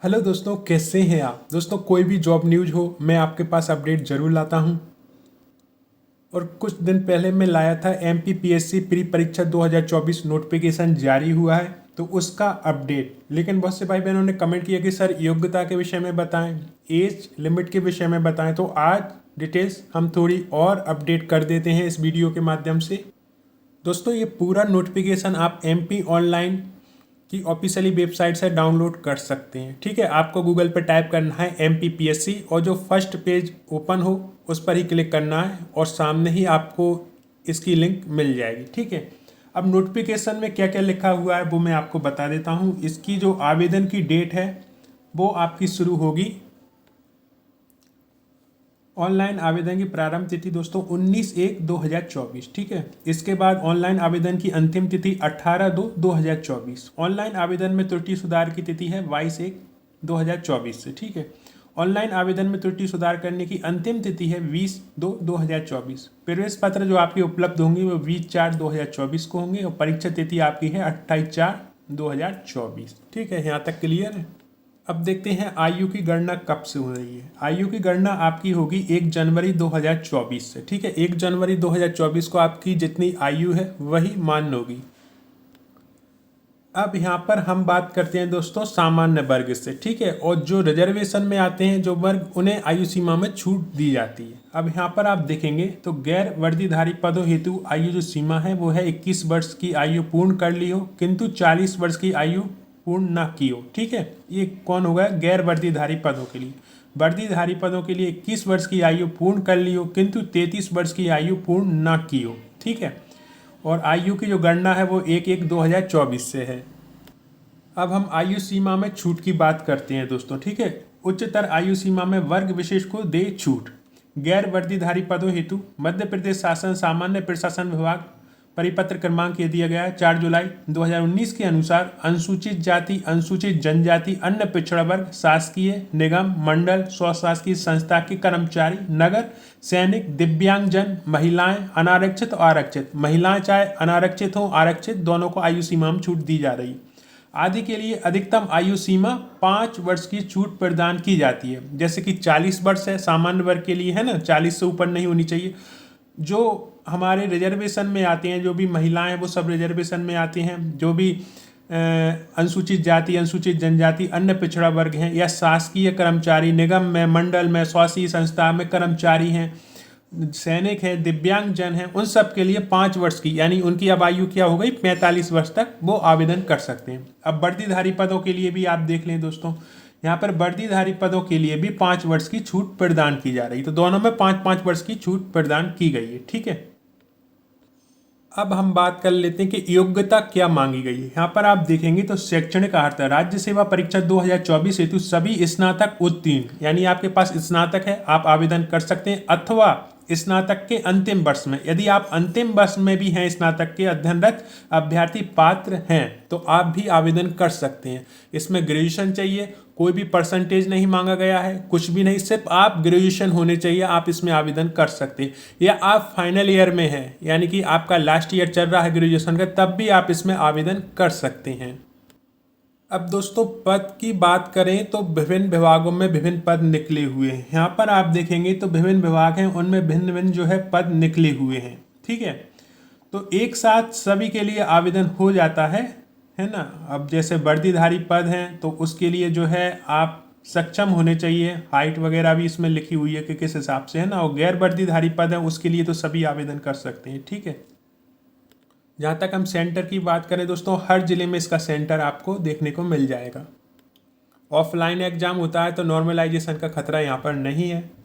Hello दोस्तों, कैसे हैं आप। दोस्तों, कोई भी जॉब न्यूज़ हो मैं आपके पास अपडेट ज़रूर लाता हूं। और कुछ दिन पहले मैं लाया था MPPSC प्री परीक्षा 2024 नोटिफिकेशन जारी हुआ है तो उसका अपडेट। लेकिन बहुत से भाई बहनों ने कमेंट किया कि सर योग्यता के विषय में बताएं, एज लिमिट के विषय में बताएं। तो आज डिटेल्स हम थोड़ी और अपडेट कर देते हैं इस वीडियो के माध्यम से। दोस्तों, ये पूरा नोटिफिकेशन आप MP ऑनलाइन की ऑफिशियली वेबसाइट से डाउनलोड कर सकते हैं। ठीक है, आपको गूगल पे टाइप करना है MPPSC और जो फर्स्ट पेज ओपन हो उस पर ही क्लिक करना है और सामने ही आपको इसकी लिंक मिल जाएगी। ठीक है, अब नोटिफिकेशन में क्या क्या लिखा हुआ है वो मैं आपको बता देता हूँ। इसकी जो आवेदन की डेट है वो आपकी शुरू होगी। ऑनलाइन आवेदन की प्रारंभ तिथि दोस्तों 19/1/2024। ठीक है, इसके बाद ऑनलाइन आवेदन की अंतिम तिथि 18/2/2024। ऑनलाइन आवेदन में त्रुटि सुधार की तिथि है 22/1/2024 से। ठीक है, ऑनलाइन आवेदन में त्रुटि सुधार करने की अंतिम तिथि है 20/2/2024। प्रवेश पत्र जो आपके उपलब्ध होंगे वो 20/4/2024 को होंगे और परीक्षा तिथि आपकी है 28/4/2024। ठीक है, यहाँ तक क्लियर है। अब देखते हैं आयु की गणना कब से हो रही है। आयु की गणना आपकी होगी 1 जनवरी 2024 से। ठीक है, 1 जनवरी 2024 को आपकी जितनी आयु है वही मान्य होगी। अब यहाँ पर हम बात करते हैं दोस्तों सामान्य वर्ग से। ठीक है, और जो रिजर्वेशन में आते हैं जो वर्ग, उन्हें आयु सीमा में छूट दी जाती है। अब यहाँ पर आप देखेंगे तो गैर वर्दीधारी पदों हेतु आयु जो सीमा है वो है 21 वर्ष की आयु पूर्ण कर ली हो किंतु 40 वर्ष की आयु पूर्ण ना की हो। ठीक है, ये कौन होगा? गैर वर्दीधारी पदों के लिए। वर्दीधारी पदों के लिए 21 वर्ष की आयु पूर्ण कर ली हो किंतु 33 वर्ष की आयु पूर्ण ना की हो। ठीक है, और आयु की जो गणना है वो 1/1/2024 से है। अब हम आयु सीमा में छूट की बात करते हैं दोस्तों। ठीक है, उच्चतर आयु सीमा में वर्ग विशेष को दे छूट। गैर वर्दीधारी पदों हेतु मध्य प्रदेश शासन सामान्य प्रशासन विभाग परिपत्र क्रमांक ये दिया गया है 4 जुलाई 2019 के अनुसार अनुसूचित जाति, अनुसूचित जनजाति, अन्य पिछड़ा वर्ग, शासकीय निगम मंडल, स्वशासकीय संस्था के कर्मचारी, नगर सैनिक, दिव्यांगजन, महिलाएं, अनारक्षित और आरक्षित, महिलाएं चाहे अनारक्षित हो आरक्षित दोनों को आयु सीमा में छूट दी जा रही है। आदि के लिए अधिकतम आयु सीमा 5 वर्ष की छूट प्रदान की जाती है। जैसे कि 40 वर्ष है सामान्य वर्ग के लिए, है ना, 40 से ऊपर नहीं होनी चाहिए। जो हमारे रिजर्वेशन में आते हैं, जो भी महिलाएं हैं वो सब रिजर्वेशन में आती हैं। जो भी अनुसूचित जाति, अनुसूचित जनजाति, अन्य पिछड़ा वर्ग हैं या शासकीय कर्मचारी, निगम में, मंडल में, स्वास्थ्य संस्था में कर्मचारी हैं, सैनिक है, दिव्यांगजन है, उन सब के लिए 5 वर्ष की, यानी उनकी अब आयु क्या हो गई 45 वर्ष तक वो आवेदन कर सकते हैं। अब वर्दीधारी पदों के लिए भी आप देख लें दोस्तों, यहाँ पर वर्दीधारी पदों के लिए भी 5 वर्ष की छूट प्रदान की जा रही है। तो दोनों में 5-5 वर्ष की छूट प्रदान की गई है। ठीक है, अब हम बात कर लेते हैं कि योग्यता क्या मांगी गई है। यहाँ पर आप देखेंगे तो शैक्षणिक अर्हता राज्य सेवा परीक्षा 2024 हेतु सभी स्नातक उत्तीर्ण, यानी आपके पास स्नातक है आप आवेदन कर सकते हैं, अथवा स्नातक के अंतिम वर्ष में, यदि आप अंतिम वर्ष में भी हैं, स्नातक के अध्ययनरत अभ्यर्थी पात्र हैं तो आप भी आवेदन कर सकते हैं। इसमें ग्रेजुएशन चाहिए, कोई भी परसेंटेज नहीं मांगा गया है, कुछ भी नहीं, सिर्फ आप ग्रेजुएशन होने चाहिए, आप इसमें आवेदन कर सकते हैं। या आप फाइनल ईयर में हैं, यानी कि आपका लास्ट ईयर चल रहा है ग्रेजुएशन का, तब भी आप इसमें आवेदन कर सकते हैं। अब दोस्तों पद की बात करें तो विभिन्न विभागों में विभिन्न पद निकले हुए हैं। यहाँ पर आप देखेंगे तो विभिन्न विभाग हैं, उनमें भिन्न भिन्न जो है पद निकले हुए हैं। ठीक है, तो एक साथ सभी के लिए आवेदन हो जाता है ना। अब जैसे वर्दीधारी पद हैं तो उसके लिए जो है आप सक्षम होने चाहिए, हाइट वगैरह भी इसमें लिखी हुई है कि किस हिसाब से, है ना। और गैर वर्दीधारी पद है उसके लिए तो सभी आवेदन कर सकते हैं। ठीक है, जहाँ तक हम सेंटर की बात करें दोस्तों, हर जिले में इसका सेंटर आपको देखने को मिल जाएगा। ऑफलाइन एग्जाम होता है तो नॉर्मलाइजेशन का खतरा यहाँ पर नहीं है।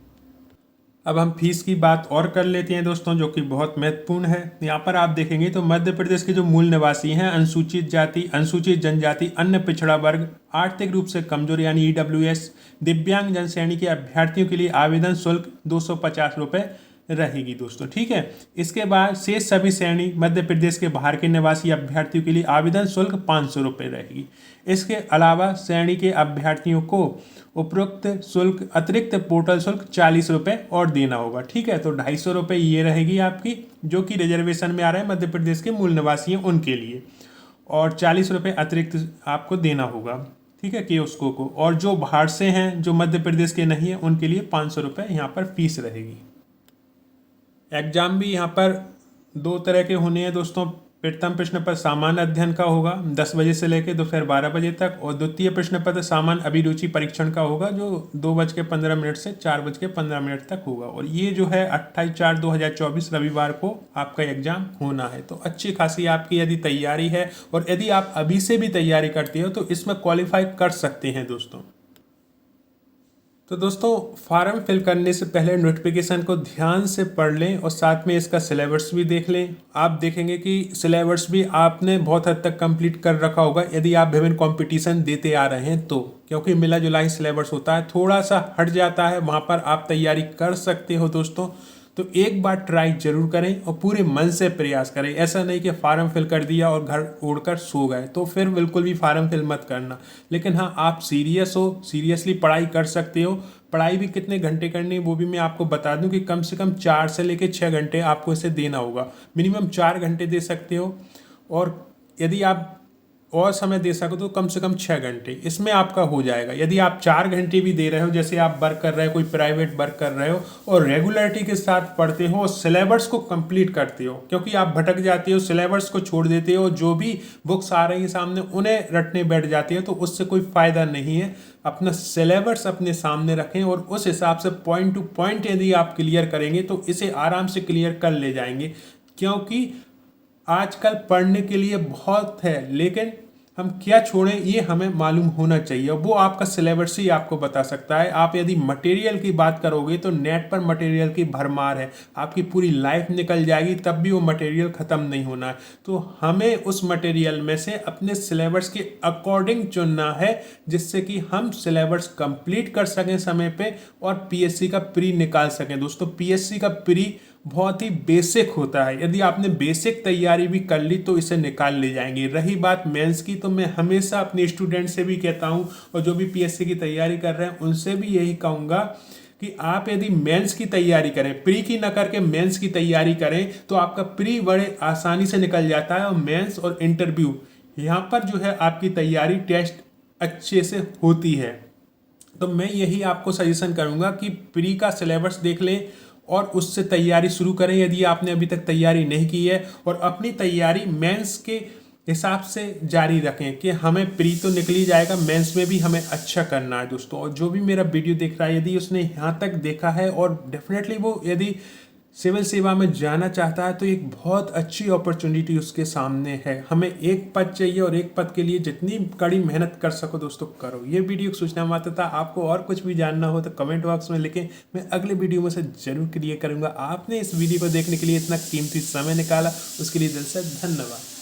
अब हम फीस की बात और कर लेते हैं दोस्तों, जो कि बहुत महत्वपूर्ण है। यहाँ पर आप देखेंगे तो मध्य प्रदेश के जो मूल निवासी हैं, अनुसूचित जाति, अनुसूचित जनजाति, अन्य पिछड़ा वर्ग, आर्थिक रूप से कमजोर यानी EWS, दिव्यांग जन श्रेणी के अभ्यर्थियों के लिए आवेदन शुल्क 250 रुपये रहेगी दोस्तों। ठीक है, इसके बाद शेष सभी श्रेणी मध्य प्रदेश के बाहर के निवासी अभ्यर्थियों के लिए आवेदन शुल्क 500 रुपये रहेगी। इसके अलावा श्रेणी के अभ्यर्थियों को उपरोक्त शुल्क अतिरिक्त पोर्टल शुल्क 40 रुपये और देना होगा। ठीक है, तो 250 रुपये ये रहेगी आपकी, जो कि रिजर्वेशन में आ रहा है मध्य प्रदेश के मूल निवासी हैं उनके लिए, और 40 रुपये अतिरिक्त आपको देना होगा। ठीक है, कियोस्को को। और जो बाहर से हैं, जो मध्य प्रदेश के नहीं है, उनके लिए 500 रुपये यहाँ पर फीस रहेगी। एग्जाम भी यहाँ पर 2 तरह के होने हैं दोस्तों। प्रथम प्रश्न पत्र सामान्य अध्ययन का होगा 10 बजे से लेकर दोपहर 12 बजे तक, और द्वितीय प्रश्न पत्र सामान्य अभिरुचि परीक्षण का होगा जो 2:15 से 4:15 तक होगा। और ये जो है 28/4/2024 रविवार को आपका एग्जाम होना है। तो अच्छी खासी आपकी यदि तैयारी है और यदि आप अभी से भी तैयारी करते हो तो इसमें क्वालिफाई कर सकते हैं दोस्तों। तो दोस्तों, फॉर्म फिल करने से पहले नोटिफिकेशन को ध्यान से पढ़ लें और साथ में इसका सिलेबस भी देख लें। आप देखेंगे कि सिलेबस भी आपने बहुत हद तक कंप्लीट कर रखा होगा यदि आप विभिन्न कंपटीशन देते आ रहे हैं तो, क्योंकि मिला जुला सिलेबस होता है, थोड़ा सा हट जाता है, वहाँ पर आप तैयारी कर सकते हो दोस्तों। तो एक बार ट्राई जरूर करें और पूरे मन से प्रयास करें। ऐसा नहीं कि फार्म फिल कर दिया और घर उड़कर सो गए, तो फिर बिल्कुल भी फार्म फिल मत करना। लेकिन हाँ, आप सीरियस हो, सीरियसली पढ़ाई कर सकते हो। पढ़ाई भी कितने घंटे करनी है वो भी मैं आपको बता दूं कि कम से कम 4 से लेकर 6 घंटे आपको इसे देना होगा। मिनिमम 4 घंटे दे सकते हो, और यदि आप और समय दे सको तो कम से कम 6 घंटे इसमें आपका हो जाएगा। यदि आप 4 घंटे भी दे रहे हो, जैसे आप वर्क कर रहे हो, कोई प्राइवेट वर्क कर रहे हो, और रेगुलरिटी के साथ पढ़ते हो और सिलेबस को कंप्लीट करते हो, क्योंकि आप भटक जाते हो, सिलेबस को छोड़ देते हो, जो भी बुक्स आ रही है सामने उन्हें रटने बैठ जाते हो, तो उससे कोई फ़ायदा नहीं है। अपना सिलेबस अपने सामने रखें और उस हिसाब से पॉइंट टू पॉइंट यदि आप क्लियर करेंगे तो इसे आराम से क्लियर कर ले जाएंगे। क्योंकि आजकल पढ़ने के लिए बहुत है, लेकिन हम क्या छोड़ें ये हमें मालूम होना चाहिए, वो आपका सिलेबस ही आपको बता सकता है। आप यदि मटेरियल की बात करोगे तो नेट पर मटेरियल की भरमार है, आपकी पूरी लाइफ निकल जाएगी तब भी वो मटेरियल ख़त्म नहीं होना है। तो हमें उस मटेरियल में से अपने सिलेबस के अकॉर्डिंग चुनना है, जिससे कि हम सिलेबस कंप्लीट कर सकें समय पे और पीएससी का प्री निकाल सकें। दोस्तों, पीएससी का प्री बहुत ही बेसिक होता है, यदि आपने बेसिक तैयारी भी कर ली तो इसे निकाल ले जाएंगे। रही बात मेंस की, तो मैं हमेशा अपने स्टूडेंट से भी कहता हूं और जो भी पीएससी की तैयारी कर रहे हैं उनसे भी यही कहूँगा कि आप यदि मेंस की तैयारी करें, प्री की न करके मेंस की तैयारी करें, तो आपका प्री बड़े आसानी से निकल जाता है, और मेंस और इंटरव्यू यहाँ पर जो है आपकी तैयारी टेस्ट अच्छे से होती है। तो मैं यही आपको सजेशन करूँगा कि प्री का सिलेबस देख लें और उससे तैयारी शुरू करें यदि आपने अभी तक तैयारी नहीं की है, और अपनी तैयारी मेंस के हिसाब से जारी रखें कि हमें प्री तो निकल ही जाएगा, मेंस में भी हमें अच्छा करना है दोस्तों। और जो भी मेरा वीडियो देख रहा है यदि उसने यहाँ तक देखा है और डेफिनेटली वो यदि सिविल सेवा में जाना चाहता है, तो एक बहुत अच्छी अपॉर्चुनिटी उसके सामने है। हमें एक पद चाहिए और एक पद के लिए जितनी कड़ी मेहनत कर सको दोस्तों करो। ये वीडियो सूचना मात्र था। आपको और कुछ भी जानना हो तो कमेंट बॉक्स में लिखें, मैं अगले वीडियो में से जरूर क्लियर करूंगा। आपने इस वीडियो को देखने के लिए इतना कीमती समय निकाला, उसके लिए दिल से धन्यवाद।